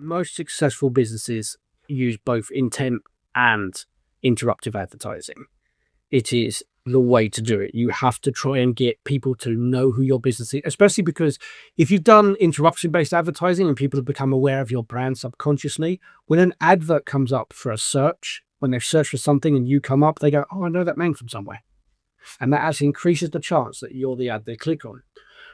Most successful businesses use both intent and interruptive advertising. It is the way to do it. You have to try and get people to know who your business is, especially because if you've done interruption-based advertising and people have become aware of your brand subconsciously, when an advert comes up for a search, when they've searched for something and you come up, they go, oh, I know that name from somewhere. And that actually increases the chance that you're the ad they click on.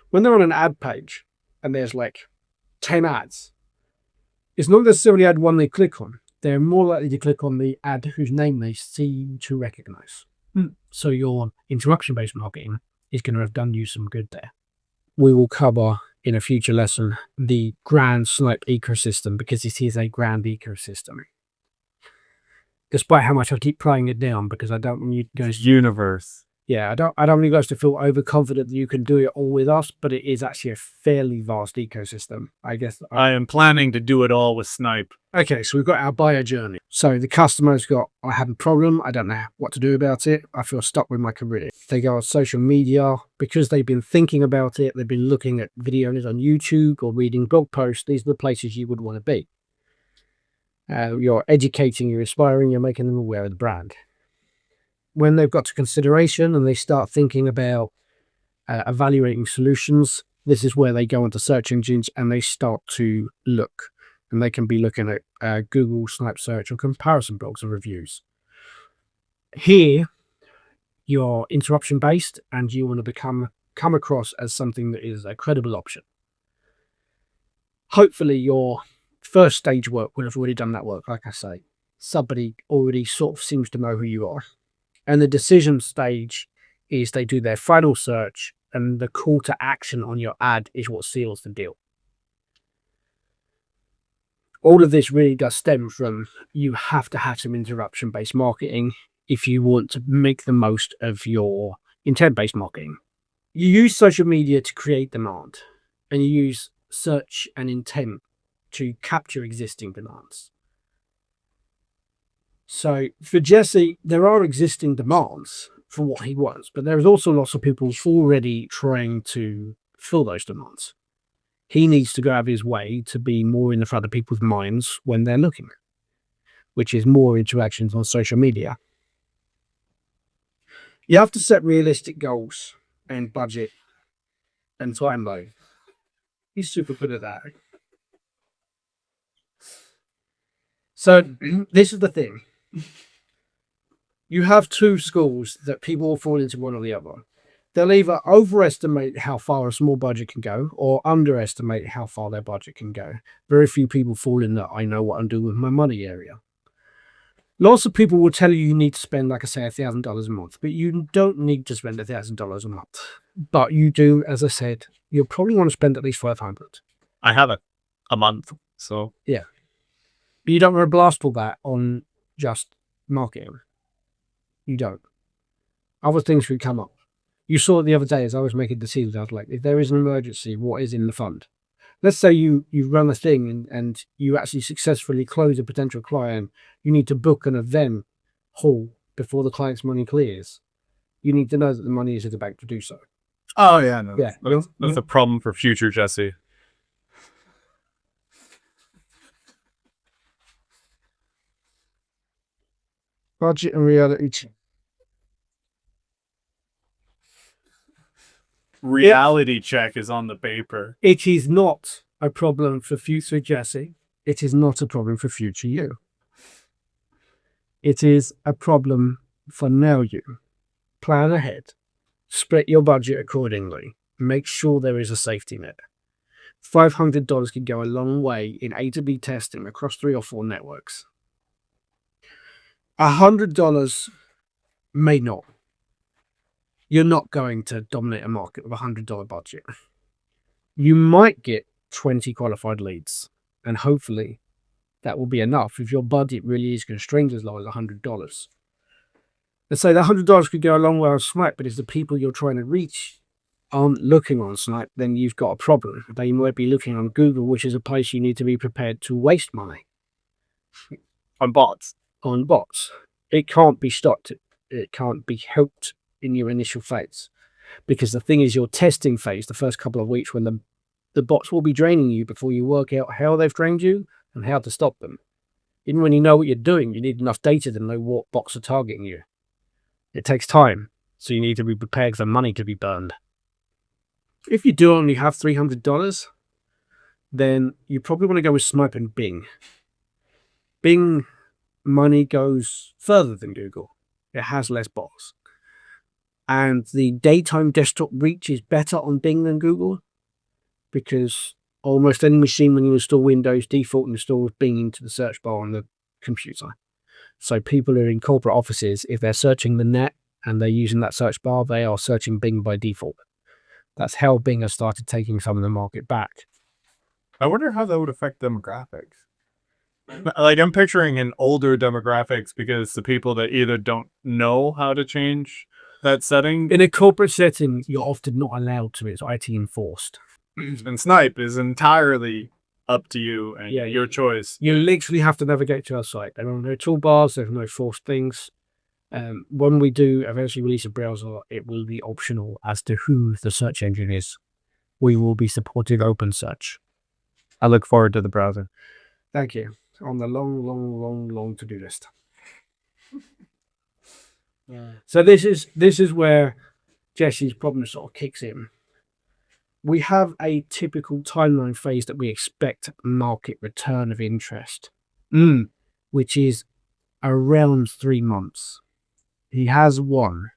When they're on an ad page and there's like 10 ads, it's not necessarily ad one they click on. They're more likely to click on the ad whose name they seem to recognize. So your interruption-based marketing is going to have done you some good there. We will cover in a future lesson the grand Snipe ecosystem, because it is a grand ecosystem. Despite how much I keep playing it down, because I don't want you guys universe. Yeah, I don't want you guys to feel overconfident that you can do it all with us, but it is actually a fairly vast ecosystem, I guess. I am planning to do it all with Snipe. Okay, so we've got our buyer journey. So the customer's got, I have a problem, I don't know what to do about it, I feel stuck with my career. They go on social media, because they've been thinking about it, they've been looking at videos on YouTube or reading blog posts, these are the places you would want to be. You're educating, you're inspiring, you're making them aware of the brand. When they've got to consideration and they start thinking about evaluating solutions, this is where they go into search engines and they start to look. And they can be looking at Google, SnipeSearch, or comparison blogs or reviews. Here, you're interruption-based and you want to come across as something that is a credible option. Hopefully, your first stage work will have already done that work. Like I say, somebody already sort of seems to know who you are. And the decision stage is they do their final search, and the call to action on your ad is what seals the deal. All of this really does stem from you have to have some interruption-based marketing if you want to make the most of your intent-based marketing. You use social media to create demand, and you use search and intent to capture existing demands. So for Jesse, there are existing demands for what he wants, but there's also lots of people already trying to fill those demands. He needs to go out of his way to be more in the front of people's minds when they're looking, which is more interactions on social media. You have to set realistic goals and budget and time though. He's super good at that. So this is the thing. You have two schools that people will fall into, one or the other. They'll either overestimate how far a small budget can go or underestimate how far their budget can go. Very few people fall in that I know what I'm doing with my money area. Lots of people will tell you need to spend, like I say, $1,000 a month, but you don't need to spend $1,000 a month. But you do, as I said, you'll probably want to spend at least $500. I have a month, so yeah. But you don't want to blast all that on just marketing. You don't. Other things could come up. You saw it the other day as I was making decisions. I was like, if there is an emergency, what is in the fund? Let's say you run a thing and you actually successfully close a potential client. You need to book an event hall before the client's money clears. You need to know that the money is at the bank to do so. Oh, yeah. No, yeah. That's a problem for future Jesse. Budget and reality check. Reality check is on the paper. It is not a problem for future Jesse. It is not a problem for future you. It is a problem for now you. Plan ahead. Split your budget accordingly. Make sure there is a safety net. $500 can go a long way in A to B testing across 3 or 4 networks. $100 may not. You're not going to dominate a market with a $100 budget. You might get 20 qualified leads, and hopefully that will be enough if your budget really is constrained as low as $100. Let's say the $100 could go a long way on Snipe, but if the people you're trying to reach aren't looking on Snipe, then you've got a problem. They might be looking on Google, which is a place you need to be prepared to waste money. On bots. On bots. It can't be stopped. It can't be helped in your initial phase. Because the thing is, your testing phase, the first couple of weeks when the bots will be draining you before you work out how they've drained you, and how to stop them. Even when you know what you're doing, you need enough data to know what bots are targeting you. It takes time, so you need to be prepared for money to be burned. If you do only have $300, then you probably want to go with Snipe and Bing. Bing money goes further than Google. It has less bots. And the daytime desktop reach is better on Bing than Google, because almost any machine when you install Windows default installs Bing into the search bar on the computer. So people who are in corporate offices, if they're searching the net and they're using that search bar, they are searching Bing by default. That's how Bing has started taking some of the market back. I wonder how that would affect demographics. Like, I'm picturing an older demographics because the people that either don't know how to change that setting. In a corporate setting, you're often not allowed to. It's IT enforced. And Snipe is entirely up to you and your choice. You literally have to navigate to our site. There are no toolbars. There's no forced things. When we do eventually release a browser, it will be optional as to who the search engine is. We will be supporting OpenSearch. I look forward to the browser. Thank you. On the long to-do list. So this is where Jesse's problem sort of kicks in. We have a typical timeline phase that we expect market return of interest, which is around 3 months. He has one.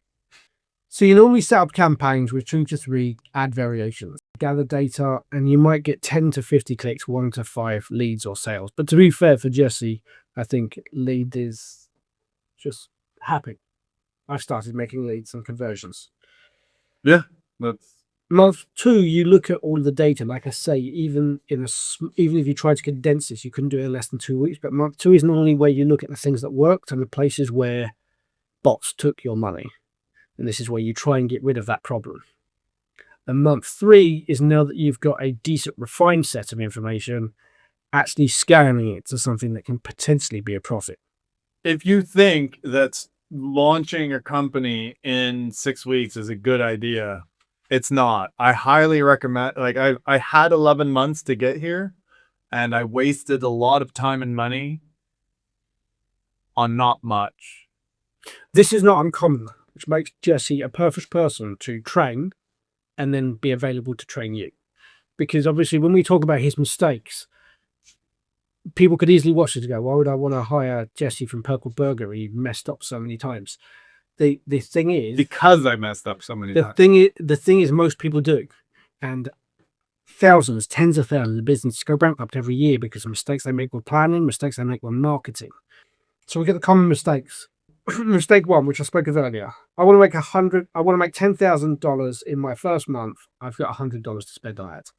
So you normally set up campaigns with 2 to 3 ad variations, gather data, and you might get 10 to 50 clicks, 1 to 5 leads or sales. But to be fair for Jesse, I think lead is just happy. I started making leads and conversions. Yeah, that's... Month 2, you look at all the data. Like I say, even if you try to condense this, you couldn't do it in less than 2 weeks. But month 2 is normally where you look at the things that worked and the places where bots took your money. And this is where you try and get rid of that problem. And month 3 is now that you've got a decent refined set of information, actually scaling it to something that can potentially be a profit. If you think that launching a company in 6 weeks is a good idea, it's not. I highly recommend, like, I had 11 months to get here and I wasted a lot of time and money on not much. This is not uncommon, which makes Jesse a perfect person to train and then be available to train you. Because obviously when we talk about his mistakes, people could easily watch it and go, why would I want to hire Jesse from Purple Burger? He messed up so many times. The thing is... Because I messed up so many times. The thing is most people do. And thousands, tens of thousands of businesses go bankrupt every year because of mistakes they make with planning, mistakes they make with marketing. So we get the common mistakes. Mistake 1, which I spoke of earlier. I want to make $10,000 in my first month. I've got $100 to spend on ads.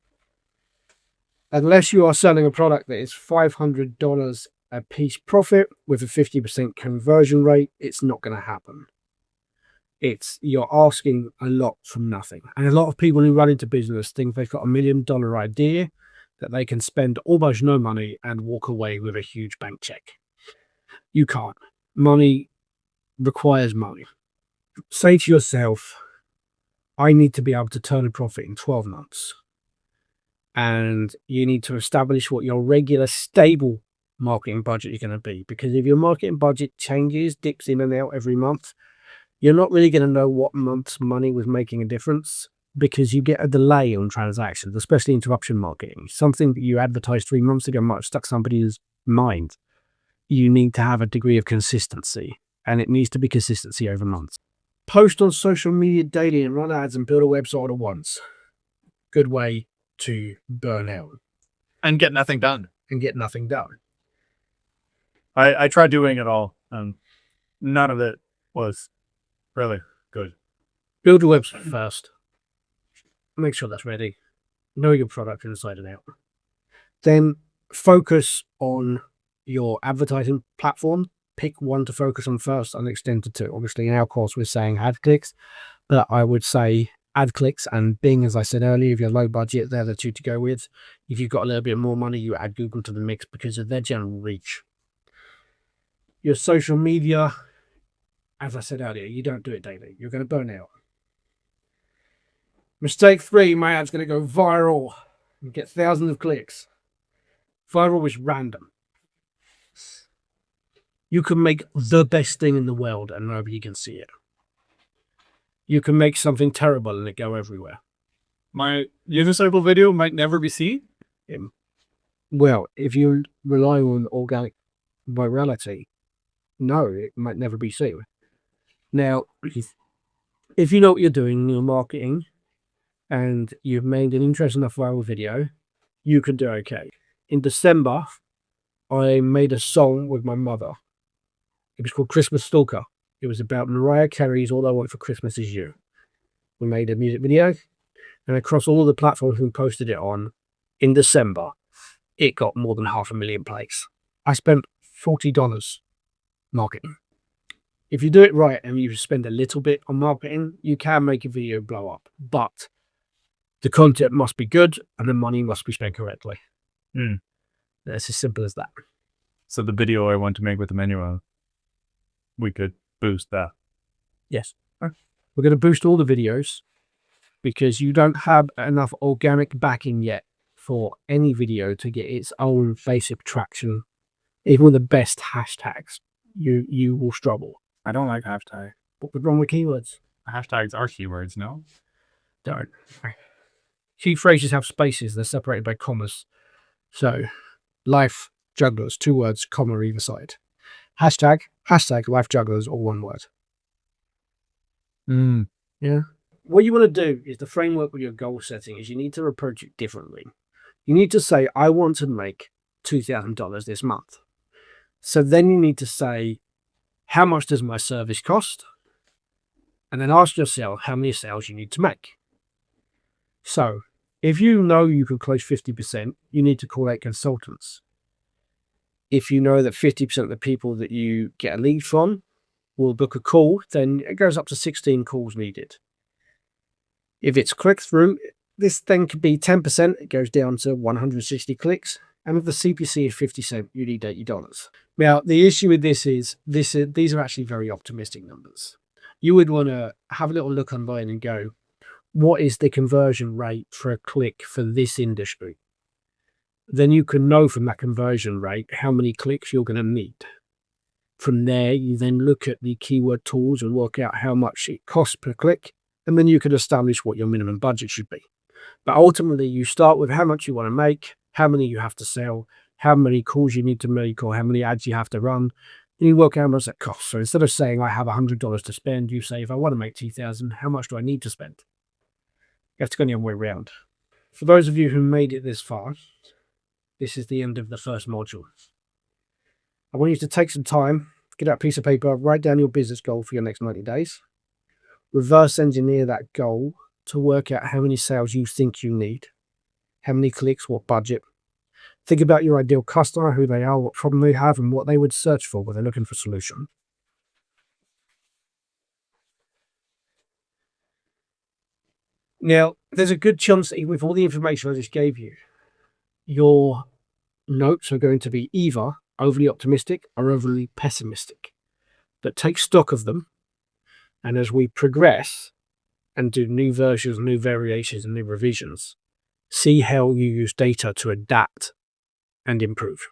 Unless you are selling a product that is $500 a piece profit with a 50% conversion rate, it's not going to happen. You're asking a lot from nothing. And a lot of people who run into business think they've got $1 million idea that they can spend almost no money and walk away with a huge bank check. You can't. Money requires money. Say to yourself, I need to be able to turn a profit in 12 months. And you need to establish what your regular stable marketing budget is going to be. Because if your marketing budget changes, dips in and out every month, you're not really going to know what month's money was making a difference, because you get a delay on transactions, especially interruption marketing. Something that you advertised 3 months ago might have stuck somebody's mind. You need to have a degree of consistency, and it needs to be consistency over months. Post on social media daily and run ads and build a website at once. Good way to burn out. And get nothing done. I tried doing it all, and none of it was really good. Build your website first. Make sure that's ready. Know your product inside and out. Then focus on your advertising platform. Pick one to focus on first and extend to 2. Obviously, in our course, we're saying AdClicks, but I would say AdClicks and Bing, as I said earlier. If you're low budget, they're the 2 to go with. If you've got a little bit more money, you add Google to the mix because of their general reach. Your social media, as I said earlier, you don't do it daily. You're going to burn out. Mistake 3, my ad's going to go viral and get thousands of clicks. Viral is random. You can make the best thing in the world and nobody can see it. You can make something terrible and it go everywhere. My unicycle video might never be seen. Well, if you rely on organic virality, no, it might never be seen. Now, if you know what you're doing in your marketing and you've made an interesting enough viral video, you can do okay. In December, I made a song with my mother. It was called Christmas Stalker. It was about Mariah Carey's All I Want for Christmas Is You. We made a music video, and across all the platforms we posted it on, in December, it got more than 500,000 plays. I spent $40 marketing. If you do it right and you spend a little bit on marketing, you can make a video blow up. But the content must be good and the money must be spent correctly. That's as simple as that. So the video I want to make with the menu, we could boost that. Yes. We're going to boost all the videos because you don't have enough organic backing yet for any video to get its own basic traction. Even with the best hashtags, you will struggle. I don't like hashtags. What was wrong with keywords? Hashtags are keywords, no? Don't. Key phrases have spaces. They're separated by commas. So, life jugglers, 2 words, comma either side. Hashtag, life jugglers, all 1 word. Yeah. What you want to do is the framework with your goal setting is you need to approach it differently. You need to say, I want to make $2,000 this month. So then you need to say, how much does my service cost? And then ask yourself how many sales you need to make. So if you know you can close 50%, you need to call out consultants. If you know that 50% of the people that you get a lead from will book a call, then it goes up to 16 calls needed. If it's click through, this then could be 10%, it goes down to 160 clicks. And if the CPC is 50 cents, you need $80. Now, the issue with this is these are actually very optimistic numbers. You would want to have a little look online and go, what is the conversion rate for a click for this industry? Then you can know from that conversion rate how many clicks you're going to need. From there, you then look at the keyword tools and work out how much it costs per click, and then you can establish what your minimum budget should be. But ultimately, you start with how much you want to make, how many you have to sell, how many calls you need to make, or how many ads you have to run, and you work out how much that costs. So instead of saying I have $100 to spend, you say if I want to make $2,000, how much do I need to spend? You have to go the other way around. For those of you who made it this far, this is the end of the first module. I want you to take some time, get out a piece of paper, write down your business goal for your next 90 days, reverse engineer that goal to work out how many sales you think you need, how many clicks, what budget. Think about your ideal customer, who they are, what problem they have, and what they would search for when they're looking for a solution. Now, there's a good chance that with all the information I just gave you, your notes are going to be either overly optimistic or overly pessimistic. But take stock of them, and as we progress and do new versions, new variations, and new revisions, see how you use data to adapt and improve.